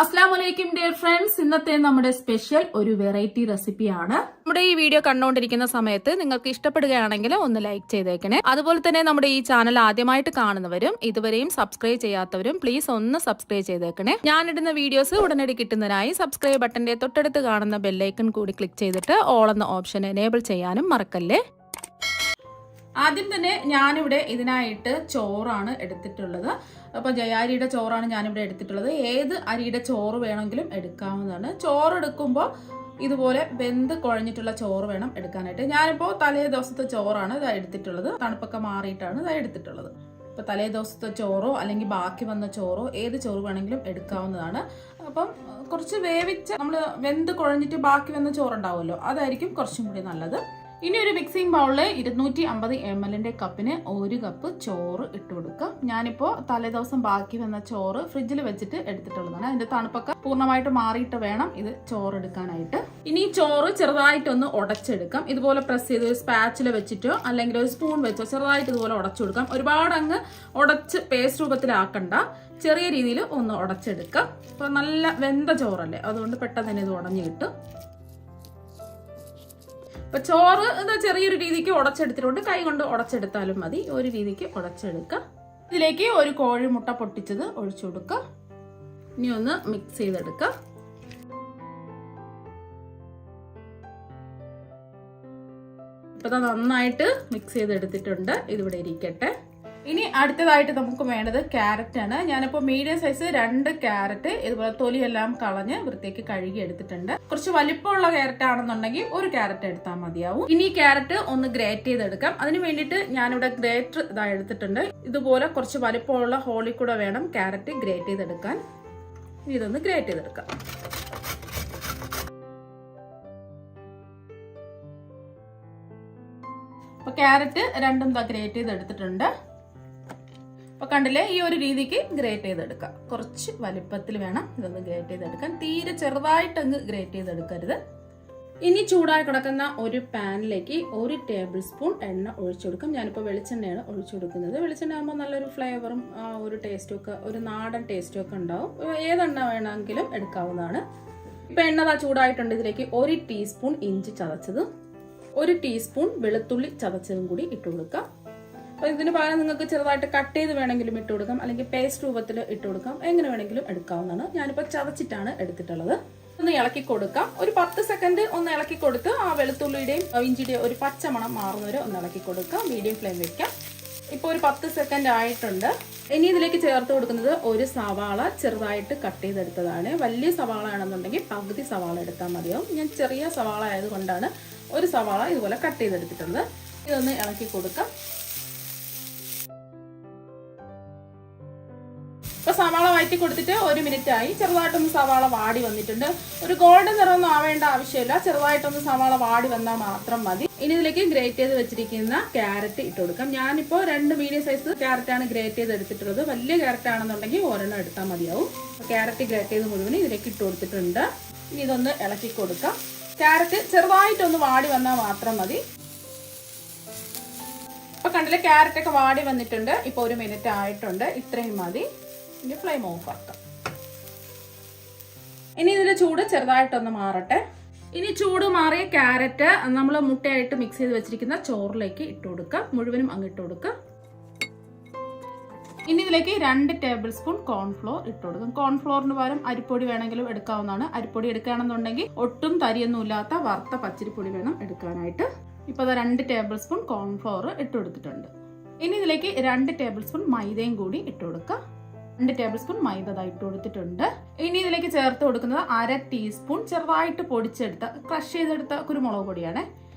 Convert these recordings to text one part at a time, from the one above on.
അസ്സലാമലൈക്കും dear friends. ഇന്നത്തെ നമ്മുടെ സ്പെഷ്യൽ ഒരു വെറൈറ്റി റെസിപ്പിയാണ്. നമ്മുടെ ഈ വീഡിയോ കണ്ടുകൊണ്ടിരിക്കുന്ന സമയത്ത് നിങ്ങൾക്ക് ഇഷ്ടപ്പെടുകയാണെങ്കിൽ ഒന്ന് ലൈക്ക് ചെയ്തേക്കണേ. അതുപോലെ തന്നെ നമ്മുടെ ഈ ചാനൽ ആദ്യമായിട്ട് കാണുന്നവരും ഇതുവരെയും സബ്സ്ക്രൈബ് ചെയ്യാത്തവരും പ്ലീസ് ഒന്ന് സബ്സ്ക്രൈബ് ചെയ്തേക്കണേ. ഞാനിടുന്ന വീഡിയോസ് ഉടനടി കിട്ടുന്നതിനായി സബ്സ്ക്രൈബ് ബട്ടന്റെ തൊട്ടടുത്ത് കാണുന്ന ബെല്ലൈക്കൺ കൂടി ക്ലിക്ക് ചെയ്തിട്ട് ഓൾ എന്ന ഓപ്ഷൻ എനേബിൾ ചെയ്യാനും മറക്കല്ലേ. ആദ്യം തന്നെ ഞാനിവിടെ ഇതിനായിട്ട് ചോറാണ് എടുത്തിട്ടുള്ളത്. അപ്പോൾ ജയാരിയുടെ ചോറാണ് ഞാനിവിടെ എടുത്തിട്ടുള്ളത്. ഏത് അരിയുടെ ചോറ് വേണമെങ്കിലും എടുക്കാവുന്നതാണ്. ചോറ് എടുക്കുമ്പോൾ ഇതുപോലെ വെന്ത് കുഴഞ്ഞിട്ടുള്ള ചോറ് വേണം എടുക്കാനായിട്ട്. ഞാനിപ്പോൾ തലേ ദിവസത്തെ ചോറാണ് ഇതാ എടുത്തിട്ടുള്ളത്. തണുപ്പൊക്കെ മാറിയിട്ടാണ് ഇതാ എടുത്തിട്ടുള്ളത്. ഇപ്പോൾ തലേ ദിവസത്തെ ചോറോ അല്ലെങ്കിൽ ബാക്കി വന്ന ചോറോ ഏത് ചോറ് വേണമെങ്കിലും എടുക്കാവുന്നതാണ്. അപ്പം കുറച്ച് വേവിച്ച് നമ്മൾ വെന്ത് കുഴഞ്ഞിട്ട് ബാക്കി വന്ന ചോറുണ്ടാവുമല്ലോ, അതായിരിക്കും കുറച്ചും കൂടി നല്ലത്. ഇനി ഒരു മിക്സിംഗ് ബൗളിൽ 250 ml കപ്പിന് 1 കപ്പ് ചോറ് ഇട്ട് കൊടുക്കാം. ഞാനിപ്പോൾ തലേദിവസം ബാക്കി വന്ന ചോറ് ഫ്രിഡ്ജിൽ വെച്ചിട്ട് എടുത്തിട്ടുള്ളതാണ്. അതിന്റെ തണുപ്പൊക്കെ പൂർണ്ണമായിട്ട് മാറിയിട്ട് വേണം ഇത് ചോറ് എടുക്കാനായിട്ട്. ഇനി ഈ ചോറ് ചെറുതായിട്ടൊന്ന് ഉടച്ചെടുക്കാം. ഇതുപോലെ പ്രസ് ചെയ്ത് ഒരു സ്പാച്ചില വെച്ചിട്ടോ അല്ലെങ്കിൽ ഒരു സ്പൂൺ വെച്ചോ ചെറുതായിട്ട് ഇതുപോലെ ഉടച്ചു കൊടുക്കാം. ഒരുപാട് അങ്ങ് ഉടച്ച് പേസ്റ്റ് രൂപത്തിലാക്കണ്ട, ചെറിയ രീതിയിൽ ഒന്ന് ഉടച്ചെടുക്കാം. അപ്പോൾ നല്ല വെന്ത ചോറല്ലേ, അതുകൊണ്ട് പെട്ടെന്ന് തന്നെ ഇത് ഉടഞ്ഞു കിട്ടും. ഇപ്പൊ ചോറ് എന്താ ചെറിയൊരു രീതിക്ക് ഉടച്ചെടുത്തിട്ടുണ്ട്. കൈ കൊണ്ട് ഉടച്ചെടുത്താലും മതി. ഒരു രീതിക്ക് ഉടച്ചെടുക്കുക. ഇതിലേക്ക് ഒരു കോഴിമുട്ട പൊട്ടിച്ചത് ഒഴിച്ചു കൊടുക്കുക. ഇനി ഒന്ന് മിക്സ് ചെയ്തെടുക്കുക. ഇപ്പൊ നന്നായിട്ട് മിക്സ് ചെയ്തെടുത്തിട്ടുണ്ട്. ഇതിവിടെ ഇരിക്കട്ടെ. ഇനി അടുത്തതായിട്ട് നമുക്ക് വേണ്ടത് ക്യാരറ്റ് ആണ്. ഞാനിപ്പോൾ മീഡിയം സൈസ് 2 ക്യാരറ്റ് ഇതുപോലെ തൊലിയെല്ലാം കളഞ്ഞ് വൃത്തിയാക്കി കഴുകി എടുത്തിട്ടുണ്ട്. കുറച്ച് വലിപ്പമുള്ള ക്യാരറ്റ് ആണെന്നുണ്ടെങ്കിൽ ഒരു ക്യാരറ്റ് എടുത്താൽ മതിയാവും. ഇനി ഈ ക്യാരറ്റ് ഒന്ന് ഗ്രേറ്റ് ചെയ്തെടുക്കാം. അതിന് വേണ്ടിയിട്ട് ഞാനിവിടെ ഗ്രേറ്റർ ഇതാ എടുത്തിട്ടുണ്ട്. ഇതുപോലെ കുറച്ച് വലിപ്പമുള്ള ഹോളിൽ കൂടെ വേണം ക്യാരറ്റ് ഗ്രേറ്റ് ചെയ്തെടുക്കാൻ. ഇതൊന്ന് ഗ്രേറ്റ് ചെയ്തെടുക്കാം. അപ്പൊ ക്യാരറ്റ് രണ്ടും ഗ്രേറ്റ് ചെയ്തെടുത്തിട്ടുണ്ട്. അപ്പൊ കണ്ടില്ലേ, ഈ ഒരു രീതിക്ക് ഗ്രേറ്റ് ചെയ്തെടുക്കാം. കുറച്ച് വലിപ്പത്തിൽ വേണം ഇതൊന്ന് ഗ്രേറ്റ് ചെയ്തെടുക്കാൻ. തീരെ ചെറുതായിട്ട് അങ്ങ് ഗ്രേറ്റ് ചെയ്തെടുക്കരുത്. ഇനി ചൂടായി കിടക്കുന്ന ഒരു പാനിലേക്ക് 1 ടേബിൾ സ്പൂൺ എണ്ണ ഒഴിച്ചു കൊടുക്കും. ഞാനിപ്പോൾ വെളിച്ചെണ്ണയാണ് ഒഴിച്ചു കൊടുക്കുന്നത്. വെളിച്ചെണ്ണ ആകുമ്പോൾ നല്ലൊരു ഫ്ലേവറും ഒരു ടേസ്റ്റും ഒക്കെ, ഒരു നാടൻ ടേസ്റ്റും ഒക്കെ ഉണ്ടാവും. ഏതെണ്ണ വേണമെങ്കിലും എടുക്കാവുന്നതാണ്. ഇപ്പൊ എണ്ണ ചൂടായിട്ടുണ്ട്. ഇതിലേക്ക് 1 ടീസ്പൂൺ ഇഞ്ചി ചതച്ചതും 1 ടീസ്പൂൺ വെളുത്തുള്ളി ചതച്ചതും കൂടി ഇട്ട് കൊടുക്കാം. അപ്പൊ ഇതിന് പകരം നിങ്ങൾക്ക് ചെറുതായിട്ട് കട്ട് ചെയ്ത് വേണമെങ്കിലും ഇട്ട് കൊടുക്കാം, അല്ലെങ്കിൽ പേസ്റ്റ് രൂപത്തിൽ ഇട്ട് കൊടുക്കാം. എങ്ങനെ വേണമെങ്കിലും എടുക്കാവുന്നതാണ്. ഞാനിപ്പോൾ ചതച്ചിട്ടാണ് എടുത്തിട്ടുള്ളത്. ഒന്ന് ഇളക്കി കൊടുക്കാം. ഒരു 10 സെക്കൻഡ് ഒന്ന് ഇളക്കി കൊടുത്ത് ആ വെളുത്തുള്ളിയുടെയും ഇഞ്ചിയുടെയും ഒരു പച്ചമണം മാറുന്നവരെ ഒന്ന് ഇളക്കി കൊടുക്കാം. മീഡിയം ഫ്ലെയിം വെക്കാം. ഇപ്പോൾ ഒരു 10 സെക്കൻഡ് ആയിട്ടുണ്ട്. ഇനി ഇതിലേക്ക് ചേർത്ത് കൊടുക്കുന്നത് ഒരു സവാള ചെറുതായിട്ട് കട്ട് ചെയ്തെടുത്തതാണ്. വലിയ സവാള ആണെന്നുണ്ടെങ്കിൽ പകുതി സവാള എടുത്താൽ മതിയാവും. ഞാൻ ചെറിയ സവാള ആയതുകൊണ്ടാണ് ഒരു സവാള ഇതുപോലെ കട്ട് ചെയ്തെടുത്തിട്ടുണ്ട്. ഇതൊന്ന് ഇളക്കി കൊടുക്കാം. ഇപ്പൊ സവാള വഴറ്റി കൊടുത്തിട്ട് 1 മിനിറ്റ് ആയി. ചെറുതായിട്ടൊന്ന് സവാള വാടി വന്നിട്ടുണ്ട്. ഒരു ഗോൾഡൻ നിറമൊന്നും ആവേണ്ട ആവശ്യമില്ല. ചെറുതായിട്ടൊന്ന് സവാള വാടി വന്നാൽ മാത്രം മതി. ഇനി ഇതിലേക്ക് ഗ്രേറ്റ് ചെയ്ത് വെച്ചിരിക്കുന്ന ക്യാരറ്റ് ഇട്ട് കൊടുക്കാം. ഞാനിപ്പോൾ 2 മീഡിയം സൈസ് ക്യാരറ്റ് ആണ് ഗ്രേറ്റ് ചെയ്ത് എടുത്തിട്ടുള്ളത്. വലിയ ക്യാരറ്റ് ആണെന്നുണ്ടെങ്കിൽ ഒരെണ്ണം എടുത്താൽ മതിയാവും. ക്യാരറ്റ് ഗ്രേറ്റ് ചെയ്ത് മുഴുവൻ ഇതിലേക്ക് ഇട്ട് കൊടുത്തിട്ടുണ്ട്. ഇനി ഇതൊന്ന് ഇളക്കി കൊടുക്കാം. ക്യാരറ്റ് ചെറുതായിട്ടൊന്ന് വാടി വന്നാൽ മാത്രം മതി. ഇപ്പൊ കണ്ടില്ലേ, ക്യാരറ്റ് ഒക്കെ വാടി വന്നിട്ടുണ്ട്. ഇപ്പൊ 1 മിനിറ്റ് ആയിട്ടുണ്ട്. ഇത്രയും മതി. ഇനി ഫ്ലെയിം ഓഫ് ആക്കാം. ഇനി ഇതിന്റെ ചൂട് ചെറുതായിട്ടൊന്ന് മാറട്ടെ. ഇനി ചൂട് മാറിയ ക്യാരറ്റ് നമ്മൾ മുട്ടയായിട്ട് മിക്സ് ചെയ്ത് വെച്ചിരിക്കുന്ന ചോറിലേക്ക് ഇട്ട് കൊടുക്കുക. മുഴുവനും അങ്ങ് ഇട്ട് കൊടുക്കുക. ഇനി ഇതിലേക്ക് 2 ടേബിൾ സ്പൂൺ കോൺഫ്ലോർ ഇട്ട് കൊടുക്കും. കോൺഫ്ലോറിന് പകരം അരിപ്പൊടി വേണമെങ്കിലും എടുക്കാവുന്നതാണ്. അരിപ്പൊടി എടുക്കുകയാണെന്നുണ്ടെങ്കിൽ ഒട്ടും തരിയൊന്നും ഇല്ലാത്ത വറുത്ത പച്ചരിപ്പൊടി വേണം എടുക്കാനായിട്ട്. ഇപ്പൊ 2 ടേബിൾ സ്പൂൺ കോൺഫ്ലോർ ഇട്ട് കൊടുത്തിട്ടുണ്ട്. ഇനി ഇതിലേക്ക് 2 ടേബിൾ സ്പൂൺ മൈദയും കൂടി ഇട്ട് കൊടുക്കുക. 2 ടേബിൾ സ്പൂൺ മൈദ ഇട്ട് കൊടുത്തിട്ടുണ്ട്. ഇനി ഇതിലേക്ക് ചേർത്ത് കൊടുക്കുന്നത് 1/2 ടീസ്പൂൺ ചെറുതായിട്ട് പൊടിച്ചെടുത്ത ക്രഷ് ചെയ്തെടുത്ത കുരുമുളക് പൊടിയാണ്.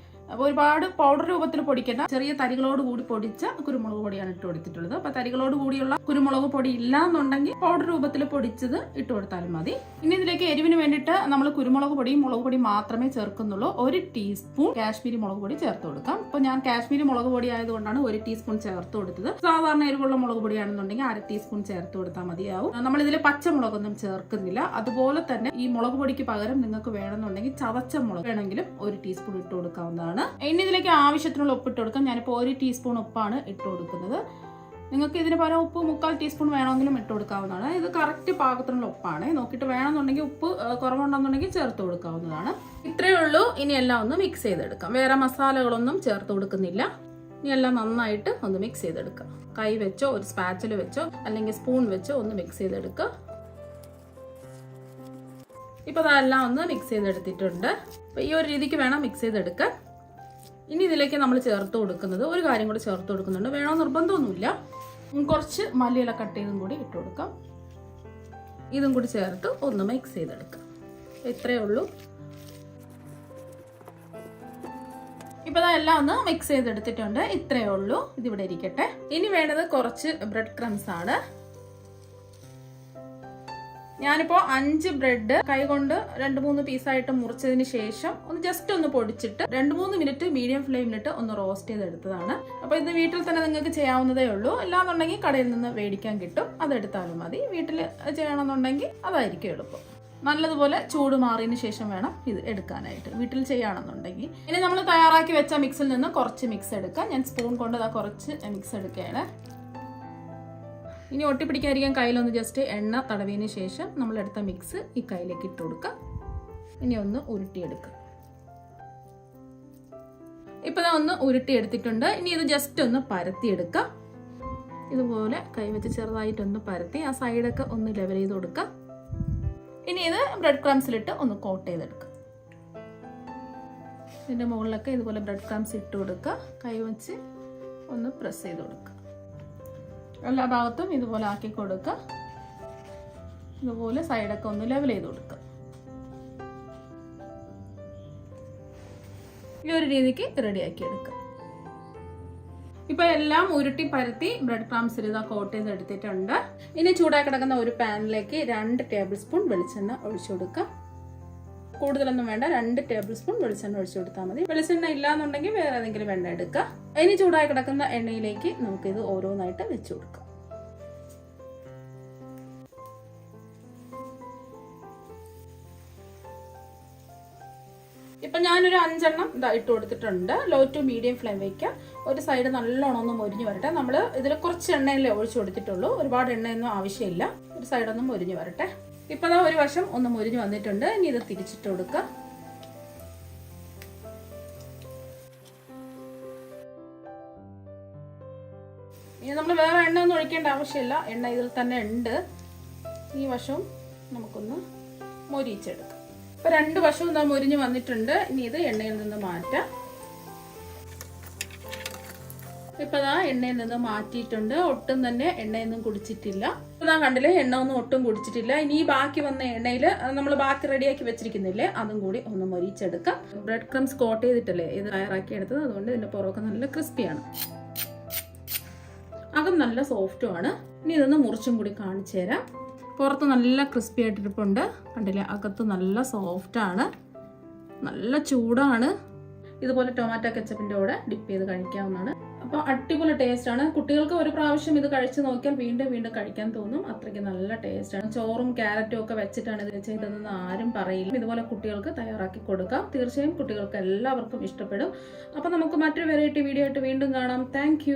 അപ്പോൾ ഒരുപാട് പൗഡർ രൂപത്തിൽ പൊടിക്കേണ്ട, ചെറിയ തരികളോട് കൂടി പൊടിച്ച കുരുമുളക് പൊടിയാണ് ഇട്ട് കൊടുത്തിട്ടുള്ളത്. അപ്പൊ തരികളോട് കൂടിയുള്ള കുരുമുളക് പൊടി ഇല്ല എന്നുണ്ടെങ്കിൽ പൗഡർ രൂപത്തിൽ പൊടിച്ചത് ഇട്ട് കൊടുത്താലും മതി. ഇനി ഇതിലേക്ക് എരിവിന് വേണ്ടിയിട്ട് നമ്മൾ കുരുമുളക് പൊടിയും മുളക് പൊടി മാത്രമേ ചേർക്കുന്നുള്ളൂ. 1 ടീസ്പൂൺ കാശ്മീരി മുളക് പൊടി ചേർത്ത് കൊടുക്കാം. അപ്പൊ ഞാൻ കാശ്മീരി മുളക് പൊടി ആയതുകൊണ്ടാണ് 1 ടീസ്പൂൺ ചേർത്ത് കൊടുത്തത്. സാധാരണ എരിവുള്ള മുളക് പൊടിയാണെന്നുണ്ടെങ്കിൽ 1/2 ടീസ്പൂൺ ചേർത്ത് കൊടുത്താൽ മതിയാവും. നമ്മൾ ഇതിൽ പച്ചമുളകൊന്നും ചേർക്കുന്നില്ല. അതുപോലെ തന്നെ ഈ മുളക് പൊടിക്ക് പകരം നിങ്ങൾക്ക് വേണമെന്നുണ്ടെങ്കിൽ ചതച്ച മുളക് വേണമെങ്കിലും 1 ടീസ്പൂൺ ഇട്ട് കൊടുക്കാവുന്നതാണ്. ഇനി ഇതിലേക്ക് ആവശ്യത്തിനുള്ള ഉപ്പ് ഇട്ട് കൊടുക്കാം. ഞാനിപ്പോൾ 1 ടീസ്പൂൺ ഉപ്പാണ് ഇട്ട് കൊടുക്കുന്നത്. നിങ്ങൾക്ക് ഇതിന് പകരം ഉപ്പ് 3/4 ടീസ്പൂൺ വേണമെങ്കിലും ഇട്ട് കൊടുക്കാവുന്നതാണ്. ഇത് കറക്റ്റ് പാകത്തിനുള്ള ഉപ്പാണ്. നോക്കിയിട്ട് വേണമെന്നുണ്ടെങ്കിൽ ഉപ്പ് കുറവുണ്ടെന്നുണ്ടെങ്കിൽ ചേർത്ത് കൊടുക്കാവുന്നതാണ്. ഇത്രയേ ഉള്ളൂ. ഇനി എല്ലാം ഒന്ന് മിക്സ് ചെയ്തെടുക്കാം. വേറെ മസാലകളൊന്നും ചേർത്ത് കൊടുക്കുന്നില്ല. ഇനി എല്ലാം നന്നായിട്ട് ഒന്ന് മിക്സ് ചെയ്തെടുക്കാം. കൈ വെച്ചോ ഒരു സ്പാച്ചിൽ വെച്ചോ അല്ലെങ്കിൽ സ്പൂൺ വെച്ചോ ഒന്ന് മിക്സ് ചെയ്തെടുക്കുക. ഇപ്പൊ അതെല്ലാം ഒന്ന് മിക്സ് ചെയ്തെടുത്തിട്ടുണ്ട്. അപ്പൊ ഈ ഒരു രീതിക്ക് വേണം മിക്സ് ചെയ്തെടുക്കാൻ. ഇനി ഇതിലേക്ക് നമ്മൾ ചേർത്ത് കൊടുക്കുന്നത് ഒരു കാര്യം കൂടി ചേർത്ത് കൊടുക്കുന്നുണ്ട്. വേണോ നിർബന്ധമൊന്നുമില്ല. കുറച്ച് മല്ലിയില കട്ട് ചെയ്തും കൂടി ഇട്ട് കൊടുക്കാം. ഇതും കൂടി ചേർത്ത് ഒന്ന് മിക്സ് ചെയ്തെടുക്കാം. ഇത്രയേ ഉള്ളൂ. ഇപ്പൊ എല്ലാം ഒന്ന് മിക്സ് ചെയ്തെടുത്തിട്ടുണ്ട്. ഇത്രയേ ഉള്ളൂ. ഇതിവിടെ ഇരിക്കട്ടെ. ഇനി വേണ്ടത് കുറച്ച് ബ്രെഡ് ക്രംസ് ആണ്. ഞാനിപ്പോ 5 ബ്രെഡ് കൈകൊണ്ട് 2-3 പീസായിട്ട് മുറിച്ചതിന് ശേഷം ഒന്ന് ജസ്റ്റ് ഒന്ന് പൊടിച്ചിട്ട് 2-3 മിനിറ്റ് മീഡിയം ഫ്ലെയിമിലിട്ട് ഒന്ന് റോസ്റ്റ് ചെയ്തെടുത്തതാണ്. അപ്പൊ ഇത് വീട്ടിൽ തന്നെ നിങ്ങൾക്ക് ചെയ്യാവുന്നതേ ഉള്ളൂ. അല്ലാന്നുണ്ടെങ്കിൽ കടയിൽ നിന്ന് മേടിക്കാൻ കിട്ടും, അതെടുത്താലും മതി. വീട്ടിൽ ചെയ്യണമെന്നുണ്ടെങ്കിൽ അതായിരിക്കും എളുപ്പം. നല്ലതുപോലെ ചൂട് മാറിയതിന് ശേഷം വേണം ഇത് എടുക്കാനായിട്ട്, വീട്ടിൽ ചെയ്യുകയാണെന്നുണ്ടെങ്കിൽ. ഇനി നമ്മൾ തയ്യാറാക്കി വെച്ച മിക്സിൽ നിന്ന് കുറച്ച് മിക്സ് എടുക്കാം. ഞാൻ സ്പൂൺ കൊണ്ട് കുറച്ച് മിക്സ് എടുക്കുകയാണ്. ഇനി ഒട്ടിപ്പിടിക്കാതിരിക്കാൻ കയ്യിലൊന്ന് ജസ്റ്റ് എണ്ണ തടവിയതിന് ശേഷം നമ്മളെടുത്ത മിക്സ് ഈ കയ്യിലേക്ക് ഇട്ട് കൊടുക്കാം. ഇനി ഒന്ന് ഉരുട്ടിയെടുക്കാം. ഇപ്പൊ ഒന്ന് ഉരുട്ടിയെടുത്തിട്ടുണ്ട്. ഇനി ഇത് ജസ്റ്റ് ഒന്ന് പരത്തിയെടുക്കാം. ഇതുപോലെ കൈ വെച്ച് ചെറുതായിട്ടൊന്ന് പരത്തി ആ സൈഡൊക്കെ ഒന്ന് ലെവൽ ചെയ്ത് കൊടുക്കാം. ഇനി ഇത് ബ്രെഡ് ക്രംസിലിട്ട് ഒന്ന് കോട്ട് ചെയ്തെടുക്കാം. ഇതിന്റെ മുകളിലൊക്കെ ഇതുപോലെ ബ്രെഡ് ക്രംസ് ഇട്ട് കൊടുക്കുക. കൈ വെച്ച് ഒന്ന് പ്രസ് ചെയ്ത് കൊടുക്കുക. എല്ലാ ഭാഗത്തും ഇതുപോലെ ആക്കി കൊടുക്കുക. ഇതുപോലെ സൈഡൊക്കെ ഒന്ന് ലെവൽ ചെയ്ത് കൊടുക്കുക. ഈ ഒരു രീതിക്ക് റെഡിയാക്കി എടുക്കുക. ഇപ്പൊ എല്ലാം ഉരുട്ടി പരത്തി ബ്രെഡ് ക്രംസിൽ ഇതാ കോട്ട് ചെയ്ത് എടുത്തിട്ടുണ്ട്. ഇനി ചൂടായി കിടക്കുന്ന ഒരു പാനിലേക്ക് 2 ടേബിൾ സ്പൂൺ വെളിച്ചെണ്ണ ഒഴിച്ചു കൊടുക്കുക. കൂടുതലൊന്നും വേണ്ട, 2 ടേബിൾ സ്പൂൺ വെളിച്ചെണ്ണ ഒഴിച്ചു കൊടുത്താൽ മതി. വെളിച്ചെണ്ണ ഇല്ലാന്നുണ്ടെങ്കിൽ വേറെ ഏതെങ്കിലും എണ്ണ എടുക്കുക. ഇനി ചൂടായി കിടക്കുന്ന എണ്ണയിലേക്ക് നമുക്കിത് ഓരോന്നായിട്ട് വെച്ചു കൊടുക്കാം. ഇപ്പൊ ഞാനൊരു 5 എണ്ണം ഇട്ട് കൊടുത്തിട്ടുണ്ട്. ലോ ടു മീഡിയം ഫ്ലെയിം വയ്ക്കാം. ഒരു സൈഡ് നല്ലോണം ഒന്ന് മൊരിഞ്ഞു വരട്ടെ. നമ്മൾ ഇതിൽ കുറച്ച് എണ്ണയല്ലേ ഒഴിച്ചു കൊടുത്തിട്ടുള്ളൂ, ഒരുപാട് എണ്ണയൊന്നും ആവശ്യമില്ല. ഒരു സൈഡൊന്നും മൊരിഞ്ഞു വരട്ടെ. ഇപ്പൊ ഒരു വശം ഒന്ന് മൊരിഞ്ഞു വന്നിട്ടുണ്ട്. ഇനി ഇത് തിരിച്ചിട്ട് കൊടുക്കുക. ഇനി നമ്മൾ വേറെ എണ്ണ ഒന്നും ഒഴിക്കേണ്ട ആവശ്യമില്ല, എണ്ണ ഇതിൽ തന്നെ ഉണ്ട്. ഈ വശവും നമുക്കൊന്ന് മൊരിച്ചെടുക്കാം. ഇപ്പൊ 2 വശവും മൊരിഞ്ഞു വന്നിട്ടുണ്ട്. ഇനി ഇത് എണ്ണയിൽ നിന്ന് മാറ്റാം. ഇപ്പൊ എണ്ണയിൽ നിന്ന് മാറ്റിയിട്ടുണ്ട്. ഒട്ടും തന്നെ എണ്ണയൊന്നും കുടിച്ചിട്ടില്ല. ഇപ്പൊ കണ്ടില്ലേ, എണ്ണ ഒന്നും ഒട്ടും കുടിച്ചിട്ടില്ല. ഇനി ഈ ബാക്കി വന്ന എണ്ണയിൽ നമ്മൾ ബാക്കി റെഡിയാക്കി വെച്ചിരിക്കുന്നില്ലേ, അതും കൂടി ഒന്ന് മൊരിച്ചെടുക്കാം. ബ്രെഡ് ക്രംസ് കോട്ട് ചെയ്തിട്ടല്ലേ ഇത് തയ്യാറാക്കി എടുത്തത്, അതുകൊണ്ട് ഇതിന്റെ പുറമൊക്കെ നല്ല ക്രിസ്പിയാണ്, അകം നല്ല സോഫ്റ്റുമാണ്. ഇനി ഇതൊന്ന് മുറിച്ചും കൂടി കാണിച്ചു തരാം. പുറത്ത് നല്ല ക്രിസ്പി ആയിട്ടിരിപ്പുണ്ട്, കണ്ടില്ലേ. അകത്ത് നല്ല സോഫ്റ്റാണ്, നല്ല ചൂടാണ്. ഇതുപോലെ ടൊമാറ്റോ കെച്ചപ്പിന്റെ കൂടെ ഡിപ്പ് ചെയ്ത് കഴിക്കാവുന്നതാണ്. അപ്പോൾ അടിപൊളി ടേസ്റ്റ് ആണ്. കുട്ടികൾക്ക് ഒരു പ്രാവശ്യം ഇത് കഴിച്ച് നോക്കിയാൽ വീണ്ടും വീണ്ടും കഴിക്കാൻ തോന്നും. അത്രയ്ക്ക് നല്ല ടേസ്റ്റ് ആണ്. ചോറും ക്യാരറ്റും ഒക്കെ വെച്ചിട്ടാണ് ഇത് ചെയ്തതെന്ന് ആരും പറയില്ല. ഇതുപോലെ കുട്ടികൾക്ക് തയ്യാറാക്കി കൊടുക്കാം. തീർച്ചയായും കുട്ടികൾക്ക് എല്ലാവർക്കും ഇഷ്ടപ്പെടും. അപ്പോൾ നമുക്ക് മറ്റൊരു വെറൈറ്റി വീഡിയോ ആയിട്ട് വീണ്ടും കാണാം. താങ്ക്